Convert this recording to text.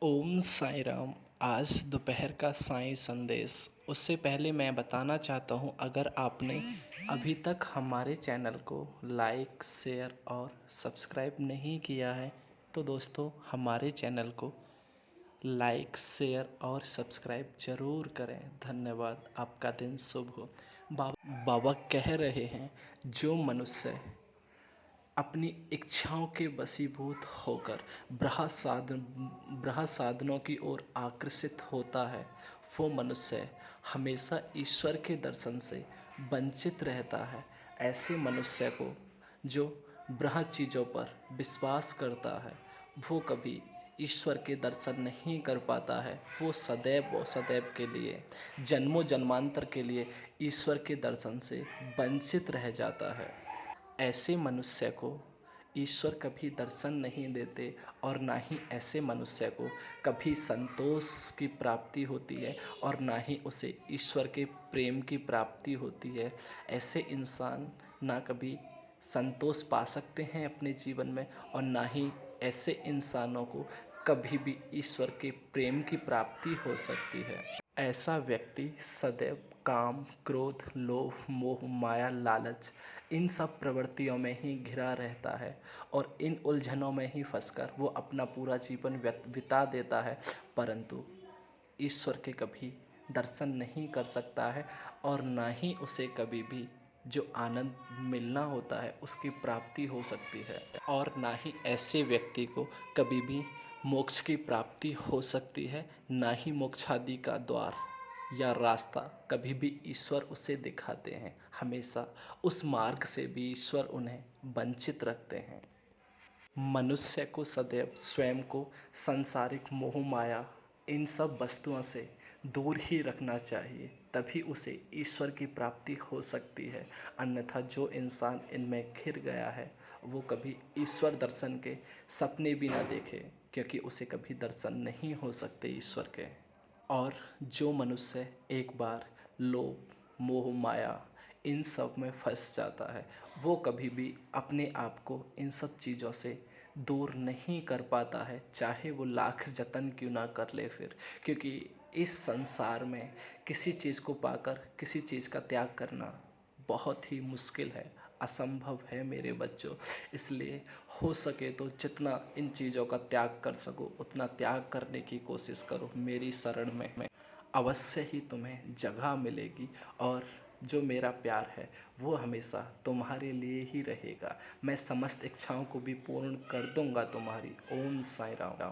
ओम साई राम। आज दोपहर का साई संदेश। उससे पहले मैं बताना चाहता हूँ, अगर आपने अभी तक हमारे चैनल को लाइक शेयर और सब्सक्राइब नहीं किया है तो दोस्तों हमारे चैनल को लाइक शेयर और सब्सक्राइब ज़रूर करें। धन्यवाद। आपका दिन शुभ हो। बाबा कह रहे हैं, जो मनुष्य अपनी इच्छाओं के वशीभूत होकर ब्रह साधनों की ओर आकर्षित होता है, वो मनुष्य हमेशा ईश्वर के दर्शन से वंचित रहता है। ऐसे मनुष्य को जो ब्रह चीज़ों पर विश्वास करता है, वो कभी ईश्वर के दर्शन नहीं कर पाता है। वो सदैव के लिए, जन्मों जन्मांतर के लिए ईश्वर के दर्शन से वंचित रह जाता है। ऐसे मनुष्य को ईश्वर कभी दर्शन नहीं देते और ना ही ऐसे मनुष्य को कभी संतोष की प्राप्ति होती है और ना ही उसे ईश्वर के प्रेम की प्राप्ति होती है। ऐसे इंसान ना कभी संतोष पा सकते हैं अपने जीवन में और ना ही ऐसे इंसानों को कभी भी ईश्वर के प्रेम की प्राप्ति हो सकती है। ऐसा व्यक्ति सदैव काम, क्रोध, लोभ, मोह, माया, लालच इन सब प्रवृत्तियों में ही घिरा रहता है और इन उलझनों में ही फंसकर वो अपना पूरा जीवन बिता देता है, परंतु ईश्वर के कभी दर्शन नहीं कर सकता है और ना ही उसे कभी भी जो आनंद मिलना होता है उसकी प्राप्ति हो सकती है और ना ही ऐसे व्यक्ति को कभी भी मोक्ष की प्राप्ति हो सकती है, ना ही मोक्षादि का द्वार या रास्ता कभी भी ईश्वर उसे दिखाते हैं। हमेशा उस मार्ग से भी ईश्वर उन्हें वंचित रखते हैं। मनुष्य को सदैव स्वयं को सांसारिक मोह माया इन सब वस्तुओं से दूर ही रखना चाहिए, तभी उसे ईश्वर की प्राप्ति हो सकती है। अन्यथा जो इंसान इनमें घिर गया है वो कभी ईश्वर दर्शन के सपने भी ना देखे, क्योंकि उसे कभी दर्शन नहीं हो सकते ईश्वर के। और जो मनुष्य एक बार लोभ, मोह, माया इन सब में फंस जाता है, वो कभी भी अपने आप को इन सब चीज़ों से दूर नहीं कर पाता है, चाहे वो लाख जतन क्यों ना कर ले फिर। क्योंकि इस संसार में किसी चीज़ को पाकर किसी चीज़ का त्याग करना बहुत ही मुश्किल है, असंभव है मेरे बच्चों। इसलिए हो सके तो जितना इन चीज़ों का त्याग कर सको उतना त्याग करने की कोशिश करो। मेरी शरण में अवश्य ही तुम्हें जगह मिलेगी और जो मेरा प्यार है वो हमेशा तुम्हारे लिए ही रहेगा। मैं समस्त इच्छाओं को भी पूर्ण कर दूंगा तुम्हारी। ओम साई राम।